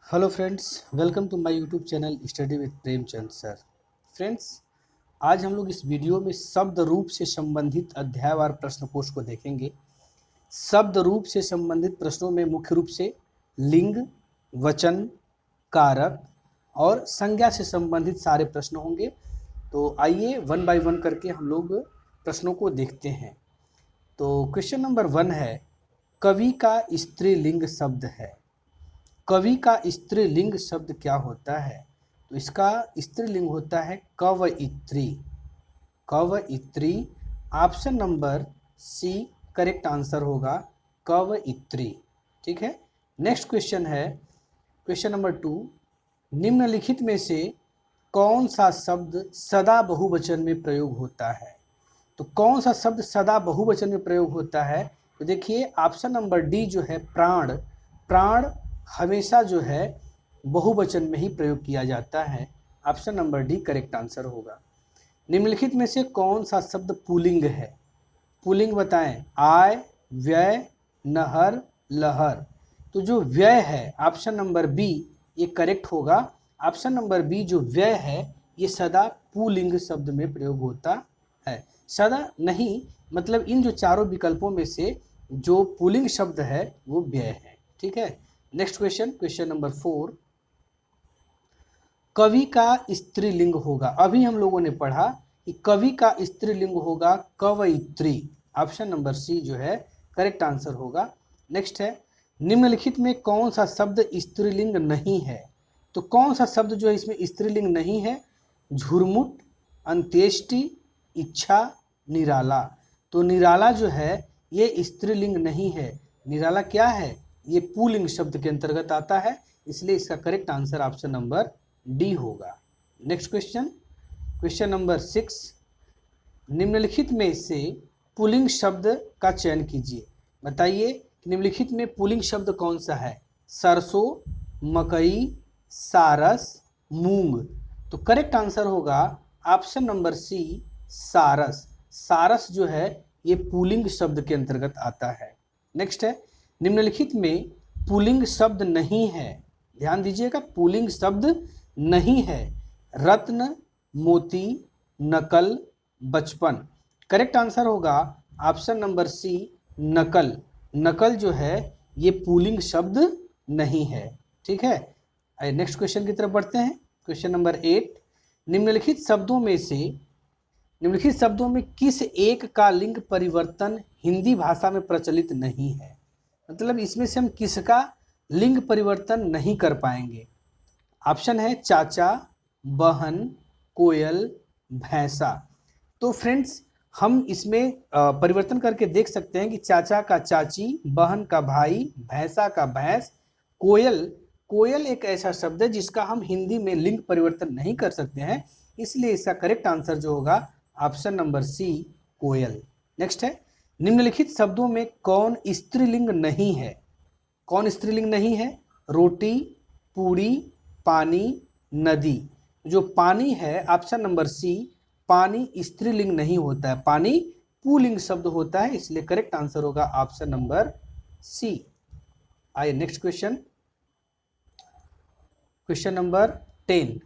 Hello friends, welcome to my YouTube channel study with Premchand sir. Friends, आज हम लोग इस वीडियो में शब्द रूप से संबंधित अध्यायवार प्रश्न कोश को देखेंगे। शब्द रूप से संबंधित प्रश्नों में मुख्य रूप से लिंग, वचन, कारक और संज्ञा से संबंधित सारे प्रश्न होंगे। तो आइए वन बाय वन करके हम लोग प्रश्नों को देखते हैं। तो क्वेश्चन नंबर 1 है, कवि का स्त्रीलिंग शब्द है। कवि का स्त्रीलिंग शब्द क्या होता है? तो इसका स्त्रीलिंग होता है कवयित्री। कवयित्री, option number C correct answer होगा, कवयित्री। ठीक है। नेक्स्ट क्वेश्चन है, क्वेश्चन नंबर 2, निम्नलिखित में से कौन सा शब्द सदा बहुवचन में प्रयोग होता है? तो कौन सा शब्द सदा बहुवचन में प्रयोग होता है? तो देखिए ऑप्शन नंबर डी जो है प्राण। प्राण हमेशा जो है बहुवचन में ही प्रयोग किया जाता है। Option number D correct answer होगा। निम्नलिखित में से कौन सा शब्द पुल्लिंग है? पुल्लिंग बताएं। आय, व्यय, नहर, लहर। तो जो व्यय है ऑप्शन नंबर बी ये करेक्ट होगा। ऑप्शन नंबर बी जो व्यय है ये सदा पुल्लिंग शब्द में प्रयोग होता है। सदा नहीं, मतलब इन जो चारों विकल्पों में से जो पुल्लिंग शब्द है वो व्यय है। ठीक है। नेक्स्ट क्वेश्चन, क्वेश्चन नंबर 4, कवि का स्त्रीलिंग होगा। अभी हम लोगों ने पढ़ा कि कवि का स्त्रीलिंग होगा कवयित्री। ऑप्शन नंबर सी जो है करेक्ट आंसर होगा। नेक्स्ट है, निम्नलिखित में कौन सा शब्द स्त्रीलिंग नहीं है? तो कौन सा शब्द जो है इसमें स्त्रीलिंग नहीं है? झुरमुट, अंत्येष्टि, इच्छा, निराला। तो निराला जो है ये स्त्रीलिंग नहीं है। निराला क्या है? ये पुल्लिंग शब्द के अंतर्गत आता है, इसलिए इसका correct answer option number D होगा। नेक्स्ट क्वेश्चन, क्वेश्चन नंबर 6, निम्नलिखित में से पुल्लिंग शब्द का चयन कीजिए। बताइए निम्नलिखित में पुल्लिंग शब्द कौन सा है? सरसों, मकई, सारस, मूंग। तो करेक्ट आंसर होगा ऑप्शन नंबर सी सारस। सारस जो है ये पुल्लिंग शब्द के अंतर्गत आता है। नेक्स्ट है, निम्नलिखित में पुल्लिंग शब्द नहीं है। ध्यान दीजिएगा, पुल्लिंग शब्द नहीं है। रत्न, मोती, नकल, बचपन। करेक्ट आंसर होगा ऑप्शन नंबर सी नकल। नकल जो है ये पुल्लिंग शब्द नहीं है। ठीक है। आइए नेक्स्ट क्वेश्चन की तरफ बढ़ते हैं। क्वेश्चन नंबर 8, निम्नलिखित शब्दों में किस एक का लिंग परिवर्तन हिंदी भाषा में प्रचलित नहीं है? मतलब इसमें से हम किसका लिंग परिवर्तन नहीं कर पाएंगे? ऑप्शन है चाचा, बहन, कोयल, भैंसा। तो फ्रेंड्स हम इसमें परिवर्तन करके देख सकते हैं कि चाचा का चाची, बहन का भाई, भैंसा का भैंस, कोयल। कोयल एक ऐसा शब्द है जिसका हम हिंदी में लिंग परिवर्तन नहीं कर सकते हैं, इसलिए इसका करेक्ट आंसर जो होगा ऑप्शन नंबर सी कोयल। नेक्स्ट है, निम्नलिखित शब्दों में कौन स्त्रीलिंग नहीं है? कौन स्त्रीलिंग नहीं है? रोटी, पूरी, पानी, नदी। जो पानी है ऑप्शन नंबर सी, पानी स्त्रीलिंग नहीं होता है, पानी पुल्लिंग शब्द होता है, इसलिए करेक्ट आंसर होगा ऑप्शन नंबर सी। आइए नेक्स्ट क्वेश्चन, क्वेश्चन नंबर 10,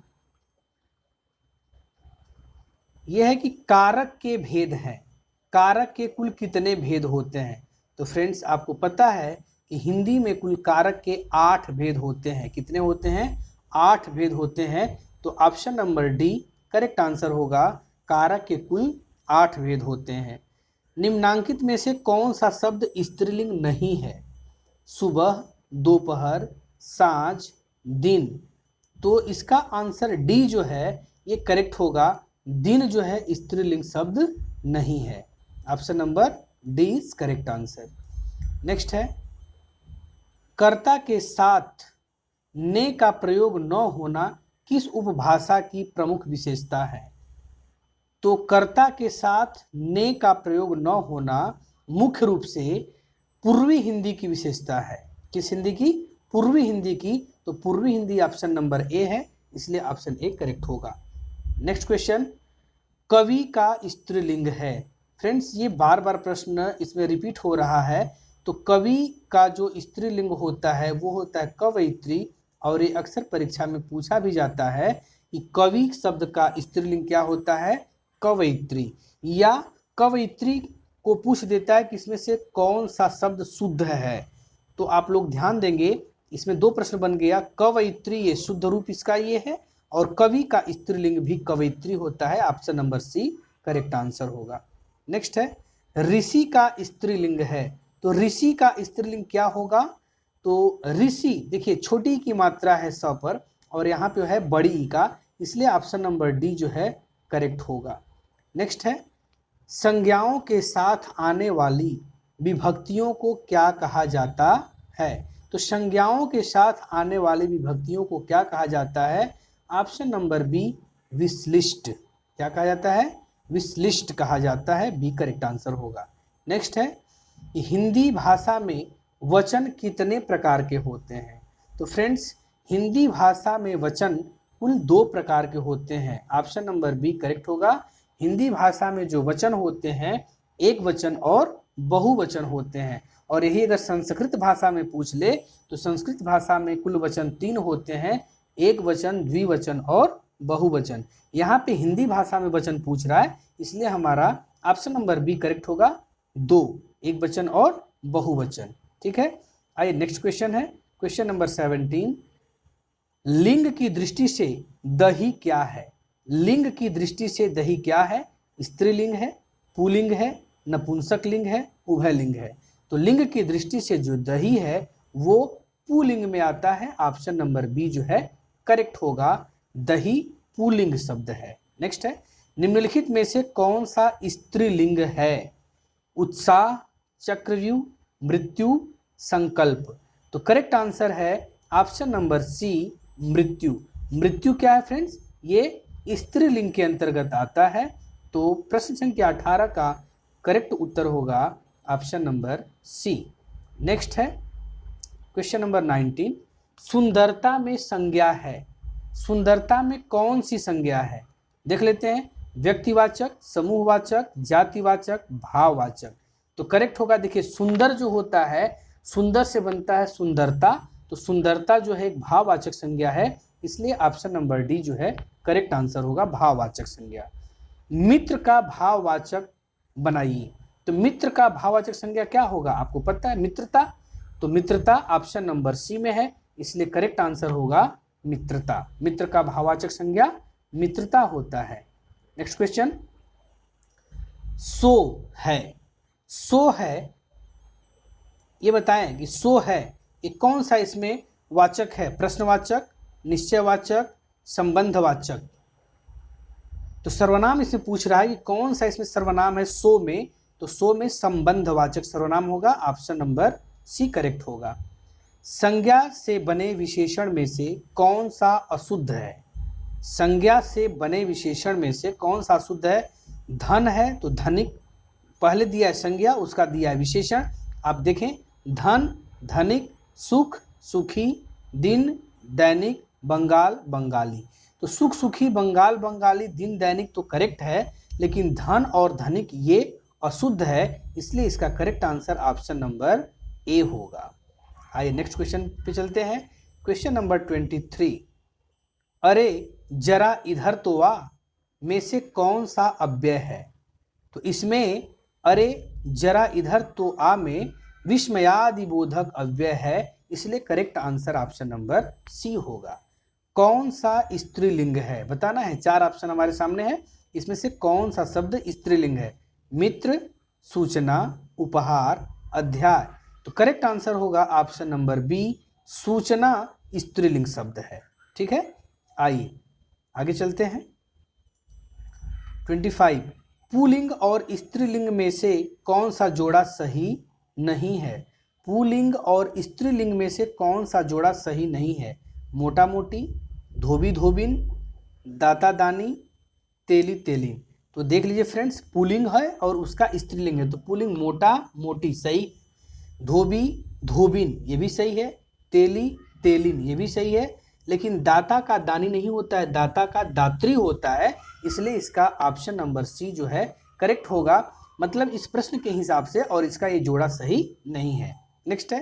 यह है कि कारक के भेद हैं। कारक के कुल कितने भेद होते हैं? तो फ्रेंड्स आपको पता है कि हिंदी में कुल कारक के 8 भेद होते हैं। कितने होते हैं? 8 भेद होते हैं। तो option number D correct answer होगा, कारक के कुल 8 भेद होते हैं। निम्नांकित में से कौन सा शब्द स्त्रीलिंग नहीं है? सुबह, दोपहर, सांझ, दिन। तो इसका आंसर डी जो है ये करेक्ट होगा। दिन जो है स्त्रीलिंग शब्द नहीं है। Option number D is correct answer. Next है, कर्ता के साथ ने का प्रयोग न होना किस उपभाषा की प्रमुख विशेषता है? तो कर्ता के साथ ने का प्रयोग न होना मुख्य रूप से पूर्वी हिंदी की विशेषता है। किस हिंदी की? पूर्वी हिंदी की। तो पूर्वी हिंदी ऑप्शन नंबर ए है, इसलिए ऑप्शन ए करेक्ट होगा। नेक्स्ट क्वेश्चन, कवि का स्त्रीलिंग है। फ्रेंड्स ये बार बार प्रश्न इसमें रिपीट हो रहा है। तो कवि का जो स्त्रीलिंग होता है वो होता है कवयित्री, और ये अक्सर परीक्षा में पूछा भी जाता है कि कवि शब्द का स्त्रीलिंग क्या होता है, कवयित्री, या कवयित्री को पूछ देता है कि इसमें से कौन सा शब्द शुद्ध है। तो आप लोग ध्यान देंगे, इसमें दो प्रश्न बन गया, कवयित्री ये शुद्ध रूप इसका ये है, और कवि का स्त्रीलिंग भी कवयित्री होता है। Option number C correct answer होगा। नेक्स्ट है, ऋषि का स्त्रीलिंग है, तो ऋषि का स्त्रीलिंग क्या होगा, तो ऋषि देखिए छोटी की मात्रा है स पर, और यहाँ पे है बड़ी ई का, इसलिए ऑप्शन नंबर डी जो है करेक्ट होगा। नेक्स्ट है, संज्ञाओं के साथ आने वाली विभक्तियों को क्या कहा जाता है, तो संज्ञाओं के साथ आने वाली विभक्तियों को क्या कहा जाता है, ऑप्शन नंबर बी विश्लिष्ट। क्या कहा जाता है, विश्लिष्ट कहा जाता है, बी करेक्ट आंसर होगा। नेक्स्ट है, हिंदी भाषा में वचन कितने प्रकार के होते हैं, तो फ्रेंड्स हिंदी भाषा में वचन कुल 2 प्रकार के होते हैं। ऑप्शन नंबर बी करेक्ट होगा। हिंदी भाषा में जो वचन होते हैं एक वचन और बहुवचन होते हैं, और यही अगर संस्कृत भाषा में पूछ ले तो संस्कृत भाषा में कुल वचन 3 होते हैं, एक वचन, द्विवचन और बहुवचन। यहाँ पे हिंदी भाषा में वचन पूछ रहा है, इसलिए हमारा ऑप्शन नंबर बी करेक्ट होगा, 2, एक वचन और बहुवचन। ठीक है, आइए नेक्स्ट क्वेश्चन है, क्वेश्चन नंबर 17, लिंग की दृष्टि से दही क्या है, लिंग की दृष्टि से दही क्या है, स्त्रीलिंग है, पुल्लिंग है, नपुंसक लिंग है, उभयलिंग है। तो लिंग की दृष्टि से जो दही है वो पुल्लिंग में आता है, ऑप्शन नंबर बी जो है करेक्ट होगा, दही पुल्लिंग शब्द है। नेक्स्ट है, निम्नलिखित में से कौन सा स्त्रीलिंग है, उत्साह, चक्रव्यूह, मृत्यु, संकल्प। तो करेक्ट आंसर है ऑप्शन नंबर सी मृत्यु। मृत्यु क्या है फ्रेंड्स, ये स्त्रीलिंग के अंतर्गत आता है। तो प्रश्न संख्या 18 का करेक्ट उत्तर होगा ऑप्शन नंबर सी। नेक्स्ट है क्वेश्चन नंबर 19, सुंदरता में संज्ञा है, सुंदरता में कौन सी संज्ञा है, देख लेते हैं, व्यक्तिवाचक, समूहवाचक, जातिवाचक, भाववाचक। तो करेक्ट होगा, देखिए सुंदर जो होता है, सुंदर से बनता है सुंदरता, तो सुंदरता जो है एक भाववाचक संज्ञा है, इसलिए ऑप्शन नंबर डी जो है करेक्ट आंसर होगा, भाववाचक संज्ञा। मित्र का भाववाचक बनाइए, तो मित्र का भाववाचक संज्ञा क्या होगा, आपको पता है, मित्रता। तो मित्रता ऑप्शन नंबर सी में है, इसलिए करेक्ट आंसर होगा मित्रता। मित्र का भाववाचक संज्ञा मित्रता होता है। नेक्स्ट क्वेश्चन, सो है, सो है ये बताएं कि सो है ये कौन सा इसमें वाचक है, प्रश्नवाचक, निश्चयवाचक, संबंधवाचक। तो सर्वनाम इसमें पूछ रहा है कि कौन सा इसमें सर्वनाम है सो में, तो सो में संबंधवाचक सर्वनाम होगा, ऑप्शन नंबर सी करेक्ट होगा। संज्ञा से बने विशेषण में से कौन सा अशुद्ध है, संज्ञा से बने विशेषण में से कौन सा अशुद्ध है, धन है तो धनिक, पहले दिया है संज्ञा, उसका दिया है विशेषण। आप देखें, धन, धनिक, सुख, सुखी, दिन, दैनिक, बंगाल, बंगाली। तो सुख, सुखी, बंगाल, बंगाली, दिन, दैनिक तो करेक्ट है, लेकिन धन और धनिक ये अशुद्ध है, इसलिए इसका correct answer option number A होगा। आइए नेक्स्ट क्वेश्चन पे चलते हैं, क्वेश्चन नंबर 23, अरे जरा इधर तो आ में से कौन सा अव्यय है। तो इसमें अरे जरा इधर तो आ में विस्मयादिबोधक अव्यय है, इसलिए correct answer option number C होगा। कौन सा स्त्रीलिंग है बताना है, 4 ऑप्शन हमारे सामने है, इसमें से कौन सा शब्द स्त्रीलिंग है, मित्र, सूचना, उपहार, अध्याय। तो करेक्ट आंसर होगा ऑप्शन नंबर बी, सूचना स्त्रीलिंग शब्द है। ठीक है, आइए आगे चलते हैं। 25, पुल्लिंग और स्त्रीलिंग में से कौन सा जोड़ा सही नहीं है, पुल्लिंग और स्त्रीलिंग में से कौन सा जोड़ा सही नहीं है, मोटा मोटी, धोबी धोबिन, दाता दानी, तेली तेलिन। तो देख लीजिए फ्रेंड्स, पुल्लिंग है और उसका स्त्रीलिंग है, तो पुल्लिंग मोटा मोटी सही, धोबी धोबिन ये भी सही है, तेली तेलिन ये भी सही है, लेकिन दाता का दानी नहीं होता है, दाता का दात्री होता है, इसलिए इसका ऑप्शन नंबर सी जो है करेक्ट होगा, मतलब इस प्रश्न के हिसाब से, और इसका ये जोड़ा सही नहीं है। नेक्स्ट है,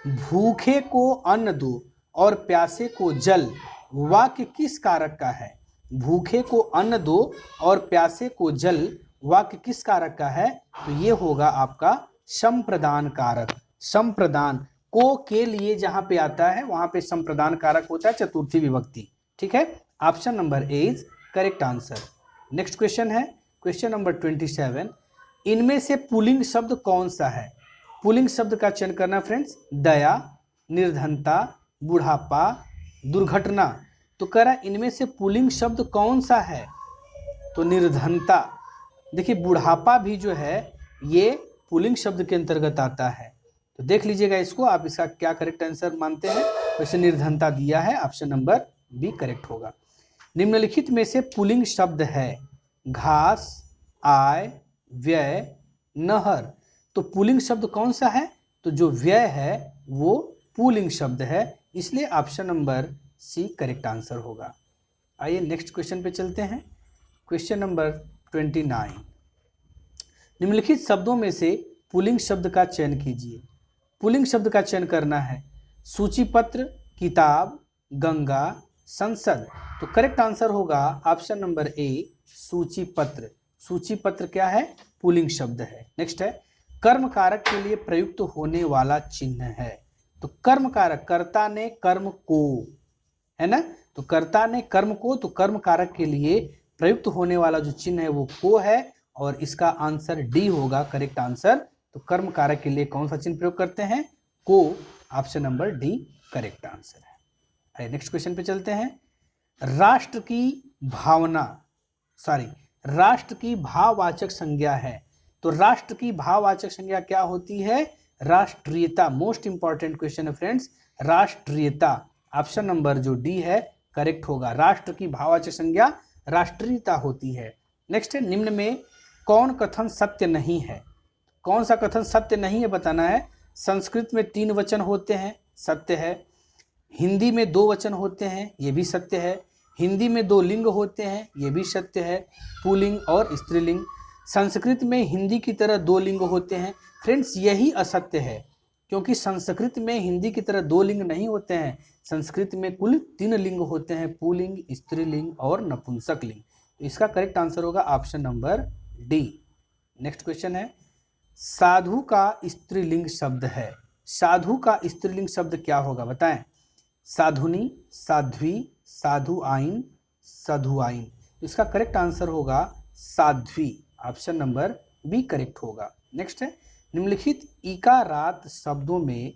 भूखे को अन्न दो और प्यासे को जल वाक्य किस कारक का है? भूखे को अन्न दो और प्यासे को जल वाक्य किस कारक का है? तो ये होगा आपका संप्रदान कारक। संप्रदान को के लिए जहां पे आता है वहां पे संप्रदान कारक होता है चतुर्थी विभक्ति। ठीक है, option number A is correct answer. Next question है क्वेश्चन नंबर 27। इनमें से पुल्लिंग शब्द कौन सा है? पुल्लिंग शब्द का चयन करना फ्रेंड्स। दया, निर्धनता, बुढ़ापा, दुर्घटना। तो कह रहा है इनमें से पुल्लिंग शब्द कौन सा है? तो निर्धनता। देखिए बुढ़ापा भी जो है ये पुल्लिंग शब्द के अंतर्गत आता है, तो देख लीजिएगा इसको, आप इसका क्या करेक्ट आंसर मानते हैं। वैसे निर्धनता दिया है, ऑप्शन नंबर बी करेक्ट होगा। निम्नलिखित में से पुल्लिंग शब्द है घास, आय, व्यय, नहर। तो पुल्लिंग शब्द कौन सा है? तो जो व्यय है वो पुल्लिंग शब्द है, इसलिए option number C correct answer होगा। आइए नेक्स्ट क्वेश्चन पे चलते हैं। Question number 29। निम्नलिखित शब्दों में से पुल्लिंग शब्द का चयन कीजिए। पुल्लिंग शब्द का चयन करना है सूचीपत्र, किताब, गंगा, संसद। तो करेक्ट आंसर होगा ऑप्शन नंबर ए सूचीपत्र। सूचीपत्र क्या है? पुल्लिंग शब्द है। नेक्स्ट है कर्म कारक के लिए प्रयुक्त होने वाला चिन्ह है। तो कर्म कारक, कर्ता ने कर्म को, है ना, तो कर्ता ने कर्म को, तो कर्म कारक के लिए प्रयुक्त होने वाला जो चिन्ह है वो को है, और इसका आंसर डी होगा करेक्ट आंसर। तो कर्म कारक के लिए कौन सा चिन्ह प्रयोग करते हैं? को। Option number D correct answer है। आइए नेक्स्ट क्वेश्चन पे चलते हैं। राष्ट्र की भावना, राष्ट्र की भाववाचक संज्ञा है। तो राष्ट्र की भाववाचक संज्ञा क्या होती है? राष्ट्रीयता। मोस्ट इंपॉर्टेंट क्वेश्चन है फ्रेंड्स, राष्ट्रीयता। ऑप्शन नंबर जो डी है करेक्ट होगा। राष्ट्र की भाववाचक संज्ञा राष्ट्रीयता होती है। नेक्स्ट है निम्न में कौन कथन सत्य नहीं है? कौन सा कथन सत्य नहीं है बताना है। संस्कृत में 3 वचन होते हैं, सत्य है। हिंदी में 2 वचन होते हैं, ये भी सत्य है। हिंदी में 2 लिंग होते हैं, ये भी सत्य है, पुल्लिंग और स्त्रीलिंग। संस्कृत में हिंदी की तरह 2 लिंग होते हैं। फ्रेंड्स यही असत्य है, क्योंकि संस्कृत में हिंदी की तरह 2 लिंग नहीं होते हैं। संस्कृत में कुल 3 लिंग होते हैं, पुल्लिंग, स्त्रीलिंग और नपुंसक लिंग। तो इसका करेक्ट आंसर होगा option number D. Next question है साधु का स्त्रीलिंग शब्द है। साधु का स्त्रीलिंग शब्द क्या होगा बताएं। साधुनी, साध्वी, साधु आइन, साधुआइन। इसका करेक्ट आंसर होगा साध्वी। ऑप्शन नंबर बी करेक्ट होगा। नेक्स्ट है निम्नलिखित इकारात शब्दों में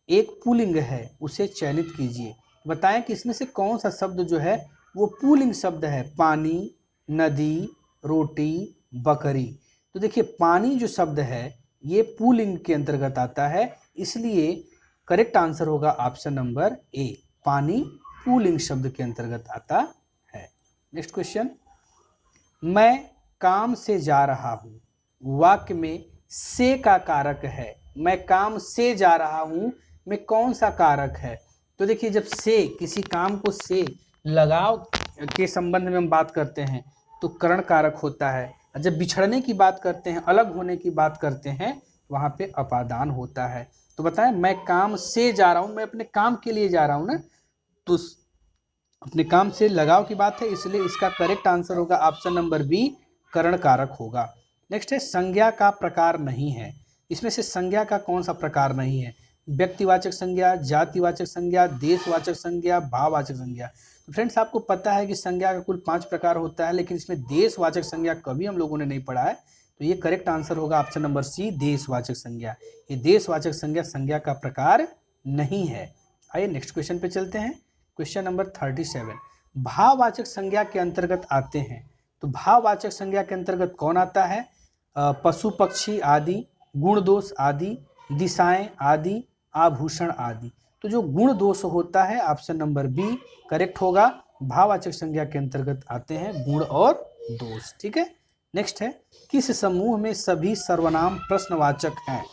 एक पुल्लिंग है, उसे चयनित कीजिए। बताएं कि इसमें से कौन सा शब्द जो है वो पुल्लिंग शब्द है। पानी, नदी, रोटी, बकरी। तो देखिए पानी जो शब्द है ये पुल्लिंग के अंतर्गत आता है, इसलिए करेक्ट आंसर होगा ऑप्शन नंबर ए, पानी पुल्लिंग शब्द के अंतर्गत आता है। नेक्स्ट क्वेश्चन, मैं काम से जा रहा हूँ, वाक्य में से का कारक है। मैं काम से जा रहा हूँ में कौन सा कारक है? तो देखिए जब से किसी काम को से लगाव के संबंध में हम बात करते हैं तो करण कारक होता है, और जब बिछड़ने की बात करते हैं, अलग होने की बात करते हैं, वहाँ पे अपादान होता है। तो बताएं मैं काम से जा रहा हूँ, मैं अपने काम के लिए जा रहा हूँ ना, तो अपने काम से लगाव की बात है, इसलिए इसका करेक्ट आंसर होगा ऑप्शन नंबर बी, करण कारक होगा। नेक्स्ट है संज्ञा का प्रकार नहीं है। इसमें से संज्ञा का कौन सा प्रकार नहीं है? व्यक्तिवाचक संज्ञा, जातिवाचक संज्ञा, देशवाचक संज्ञा, भाववाचक संज्ञा। तो फ्रेंड्स आपको पता है कि संज्ञा का कुल 5 प्रकार होता है, लेकिन इसमें देशवाचक संज्ञा कभी हम लोगों ने नहीं पढ़ा है, तो ये करेक्ट आंसर होगा ऑप्शन नंबर सी, देशवाचक संज्ञा। ये देशवाचक संज्ञा संज्ञा का प्रकार नहीं है। आइए नेक्स्ट क्वेश्चन पे चलते हैं। क्वेश्चन नंबर 37, भाववाचक संज्ञा के अंतर्गत आते हैं। तो भाववाचक संज्ञा के अंतर्गत कौन आता है? पशु पक्षी आदि, गुण दोष आदि, दिशाएं आदि, आभूषण आदि। तो जो गुण दोष होता है ऑप्शन नंबर बी करेक्ट होगा। भाववाचक संज्ञा के अंतर्गत आते हैं गुण और दोष। ठीक है, नेक्स्ट है किस समूह में सभी सर्वनाम प्रश्नवाचक हैं?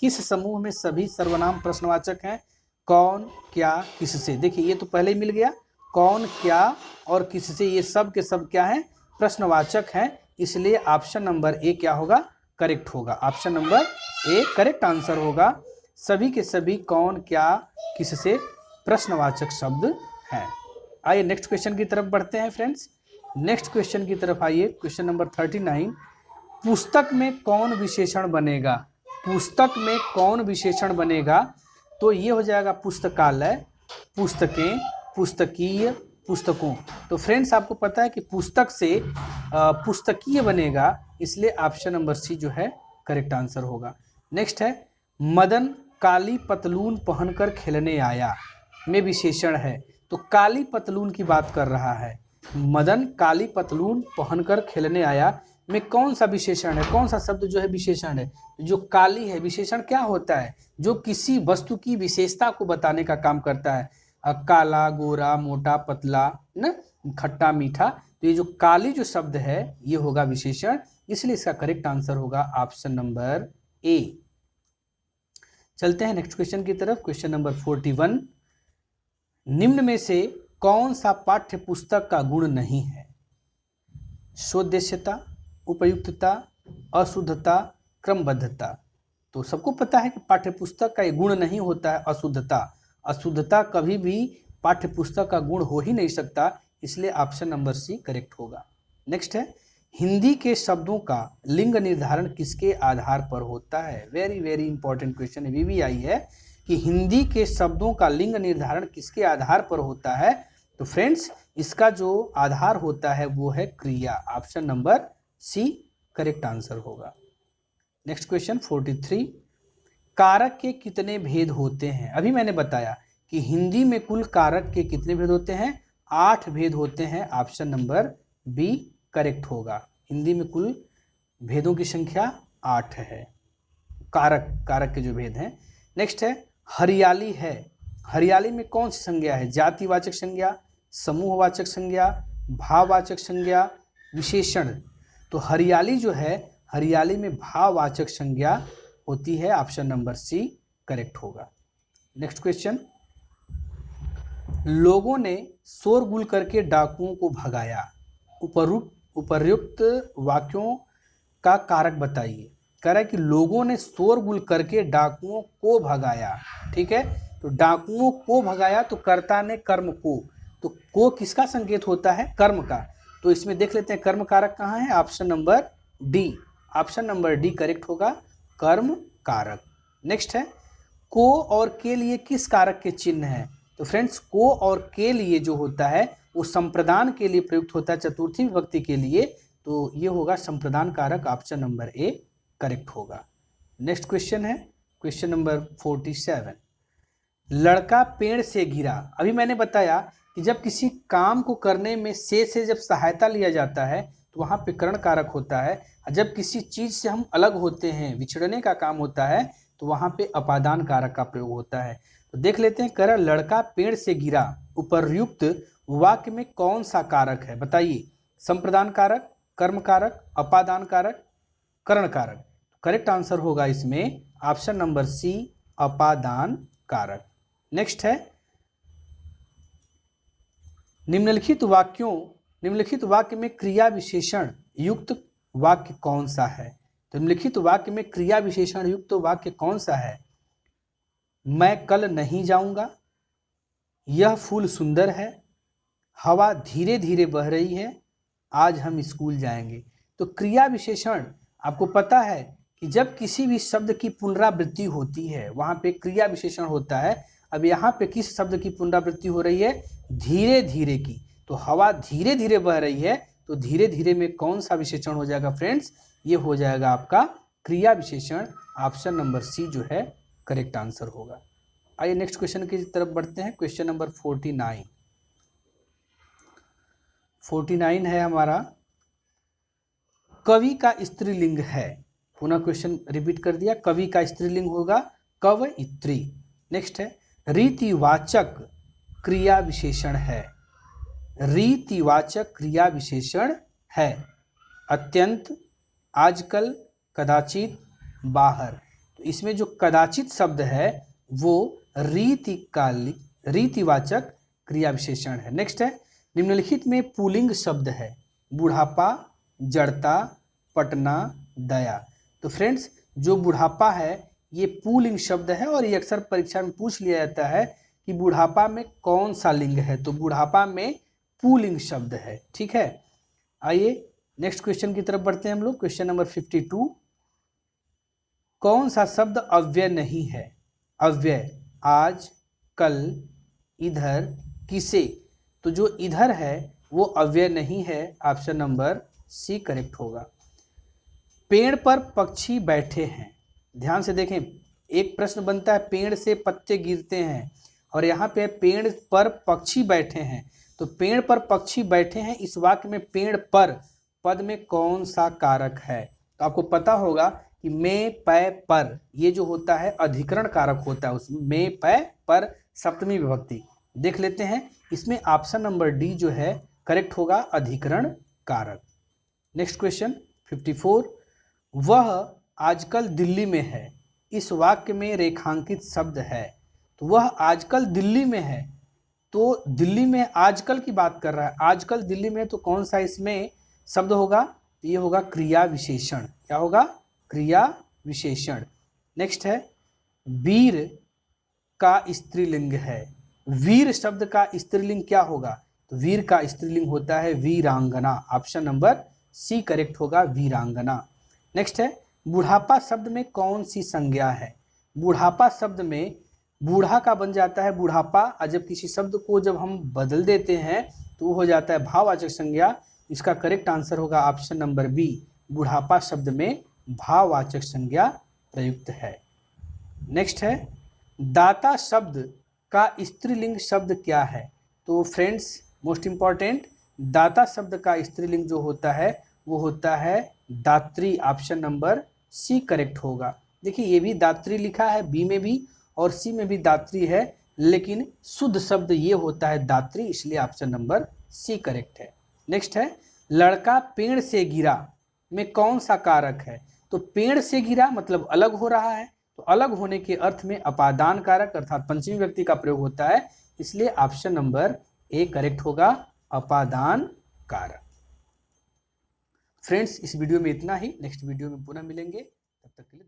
किस समूह में सभी सर्वनाम प्रश्नवाचक हैं? कौन, क्या, किससे। देखिए ये तो पहले ही मिल गया, कौन, क्या और किससे, ये सब के सब क्या है? प्रश्नवाचक हैं, इसलिए ऑप्शन नंबर ए क्या होगा? करेक्ट होगा। Option number A correct answer होगा। सभी के सभी कौन, क्या, किससे प्रश्नवाचक शब्द है। आइए नेक्स्ट क्वेश्चन की तरफ बढ़ते हैं फ्रेंड्स। नेक्स्ट क्वेश्चन की तरफ आइए, क्वेश्चन नंबर 39। पुस्तक में कौन विशेषण बनेगा? पुस्तक में कौन विशेषण बनेगा? तो ये हो जाएगा पुस्तकालय, पुस्तकें, पुस्तकीय, पुस्तकों। तो फ्रेंड्स आपको पता है कि पुस्तक से पुस्तकीय बनेगा, इसलिए ऑप्शन नंबर सी जो है करेक्ट आंसर होगा। नेक्स्ट है मदन काली पतलून पहनकर खेलने आया में विशेषण है। तो काली पतलून की बात कर रहा है। मदन काली पतलून पहनकर खेलने आया में कौन सा विशेषण है? कौन सा शब्द जो है विशेषण है? जो काली है, विशेषण क्या होता है? जो किसी वस्तु की विशेषता को बताने का काम करता है। काला, गोरा, मोटा, पतला, ना, खट्टा, मीठा। तो ये जो काली जो शब्द है ये होगा विशेषण, इसलिए इसका करेक्ट आंसर होगा ऑप्शन नंबर ए। चलते हैं नेक्स्ट क्वेश्चन की तरफ। Question number 41। निम्न में से कौन सा पाठ्य पुस्तक का गुण नहीं है? सोद्देश्यता, उपयुक्तता, अशुद्धता, क्रमबद्धता। तो सबको पता है कि पाठ्य पुस्तक का ये गुण नहीं होता है अशुद्धता। अशुद्धता कभी भी पाठ्य पुस्तक का गुण हो ही नहीं सकता, इसलिए ऑप्शन नंबर सी करेक्ट होगा। नेक्स्ट है हिंदी के शब्दों का लिंग निर्धारण किसके आधार पर होता है? Very very important question VVI है कि हिंदी के शब्दों का लिंग निर्धारण किसके आधार पर होता है? तो फ्रेंड्स इसका जो आधार होता है वो है क्रिया। Option number C correct answer होगा। Next question 43। कारक के कितने भेद होते हैं? अभी मैंने बताया कि हिंदी में कुल कारक के कितने भेद होते हैं? 8 भेद होते हैं। ऑप्शन नंबर बी करेक्ट होगा। हिंदी में कुल भेदों की संख्या 8 है, कारक के जो भेद हैं। नेक्स्ट है हरियाली है। हरियाली में कौन सी संज्ञा है? जातिवाचक संज्ञा, समूहवाचक संज्ञा, भाववाचक संज्ञा, विशेषण। तो हरियाली जो है, हरियाली में भाववाचक संज्ञा होती है। ऑप्शन नंबर सी करेक्ट होगा। Next question. लोगों ने शोरगुल करके डाकुओं को भगाया। उपर्युक्त वाक्यों का कारक बताइए। कह रहा है कि लोगों ने शोरगुल करके डाकुओं को भगाया। ठीक है, तो डाकुओं को भगाया तो कर्ता ने कर्म को, तो को किसका संकेत होता है? कर्म का। तो इसमें देख लेते हैं कर्म कारक कहाँ है? Option number D. Option number D correct होगा, कर्म कारक। नेक्स्ट है को और के लिए किस कारक के चिन्ह है? तो फ्रेंड्स को और के लिए जो होता है वो संप्रदान के लिए प्रयुक्त होता है, चतुर्थी विभक्ति के लिए। तो ये होगा संप्रदान कारक। ऑप्शन नंबर ए करेक्ट होगा। नेक्स्ट क्वेश्चन है क्वेश्चन नंबर 47। लड़का पेड़ से गिरा। अभी मैंने बताया कि जब किसी काम को करने में से जब सहायता लिया जाता है तो वहाँ पे करण कारक होता है। जब किसी चीज से हम अलग होते हैं, विछड़ने का काम होता है, तो वहाँ पे अपादान कारक का प्रयोग होता है। तो देख लेते हैं, कह लड़का पेड़ से गिरा उपर्युक्त वाक्य में कौन सा कारक है? बताइए। संप्रदान कारक, कर्म कारक, अपादान कारक, करण कारक। करेक्ट आंसर होगा इसमें ऑप्शन नंबर सी अपादान कारक। नेक्स्ट है निम्नलिखित वाक्य में क्रिया विशेषण युक्त वाक्य कौन सा है? तो निम्नलिखित वाक्य में क्रिया विशेषण युक्त वाक्य कौन सा है? मैं कल नहीं जाऊंगा, यह फूल सुंदर है, हवा धीरे धीरे बह रही है, आज हम स्कूल जाएंगे। तो क्रिया विशेषण आपको पता है कि जब किसी भी शब्द की पुनरावृत्ति होती है वहां पे क्रिया विशेषण होता है। अब यहाँ पे किस शब्द की पुनरावृत्ति हो रही है? धीरे धीरे की। तो हवा धीरे धीरे बह रही है, तो धीरे धीरे में कौन सा विशेषण हो जाएगा फ्रेंड्स? ये हो जाएगा आपका क्रिया विशेषण। ऑप्शन नंबर सी जो है करेक्ट आंसर होगा। आइए नेक्स्ट क्वेश्चन की तरफ बढ़ते हैं। क्वेश्चन नंबर 49 है हमारा, कवि का स्त्रीलिंग है। पुनः क्वेश्चन रिपीट कर दिया, कवि का स्त्रीलिंग होगा कवयित्री। नेक्स्ट है रीतिवाचक क्रिया विशेषण है। रीतिवाचक क्रिया विशेषण है अत्यंत, आजकल, कदाचित, बाहर। तो इसमें जो कदाचित शब्द है वो रीतिवाचक क्रिया विशेषण है। नेक्स्ट है निम्नलिखित में पुल्लिंग शब्द है। बुढ़ापा, जड़ता, पटना, दया। तो फ्रेंड्स जो बुढ़ापा है ये पुल्लिंग शब्द है और ये अक्सर परीक्षा में पूछ लिया जाता है कि बुढ़ापा में कौन सा लिंग है, तो बुढ़ापा में पुल्लिंग शब्द है। ठीक है, आइए नेक्स्ट क्वेश्चन की तरफ बढ़ते हैं हम लोग। क्वेश्चन नंबर 52, कौन सा शब्द अव्यय नहीं है? अव्यय, आज, कल, इधर, किसे। तो जो इधर है वो अव्यय नहीं है, ऑप्शन नंबर सी करेक्ट होगा। पेड़ पर पक्षी बैठे हैं, ध्यान से देखें, एक प्रश्न बनता है पेड़ से पत्ते गिरते हैं, और यहाँ पे पेड़ पर पक्षी बैठे हैं। तो पेड़ पर पक्षी बैठे हैं, इस वाक्य में पेड़ पर पद में कौन सा कारक है? तो आपको पता होगा कि में, पै, पर, ये जो होता है अधिकरण कारक होता है, उसमें में, पै, पर सप्तमी विभक्ति। देख लेते हैं, इसमें ऑप्शन नंबर डी जो है करेक्ट होगा, अधिकरण कारक। नेक्स्ट क्वेश्चन 54, वह आजकल दिल्ली में है, इस वाक्य में रेखांकित शब्द है। तो वह आजकल दिल्ली में है, तो दिल्ली में आजकल की बात कर रहा है, आजकल दिल्ली में, तो कौन सा इसमें शब्द होगा? ये होगा क्रिया विशेषण। क्या होगा? क्रिया विशेषण। नेक्स्ट है, वीर का स्त्रीलिंग है, वीर शब्द का स्त्रीलिंग क्या होगा? तो वीर का स्त्रीलिंग होता है वीरांगना, ऑप्शन नंबर सी करेक्ट होगा, वीरांगना। नेक्स्ट है, बुढ़ापा शब्द में कौन सी संज्ञा है? बुढ़ापा शब्द में बूढ़ा का बन जाता है बुढ़ापा, और जब किसी शब्द को जब हम बदल देते हैं तो वो हो जाता है भाववाचक संज्ञा। इसका करेक्ट आंसर होगा ऑप्शन नंबर बी, बुढ़ापा शब्द में भाववाचक संज्ञा प्रयुक्त है। नेक्स्ट है, दाता शब्द का स्त्रीलिंग शब्द क्या है? तो फ्रेंड्स मोस्ट इंपॉर्टेंट, दाता शब्द का स्त्रीलिंग जो होता है वो होता है दात्री, ऑप्शन नंबर सी करेक्ट होगा। देखिए ये भी दात्री लिखा है, बी में भी और सी में भी दात्री है, लेकिन शुद्ध शब्द ये होता है दात्री, इसलिए ऑप्शन नंबर सी करेक्ट है। नेक्स्ट है, लड़का पेड़ से गिरा में कौन सा कारक है? तो पेड़ से गिरा मतलब अलग हो रहा है, तो अलग होने के अर्थ में अपादान कारक अर्थात पंचमी व्यक्ति का प्रयोग होता है, इसलिए ऑप्शन नंबर ए करेक्ट होगा, अपादान कारक। फ्रेंड्स इस वीडियो में इतना ही, नेक्स्ट वीडियो में पुनः मिलेंगे, तब तक के लिए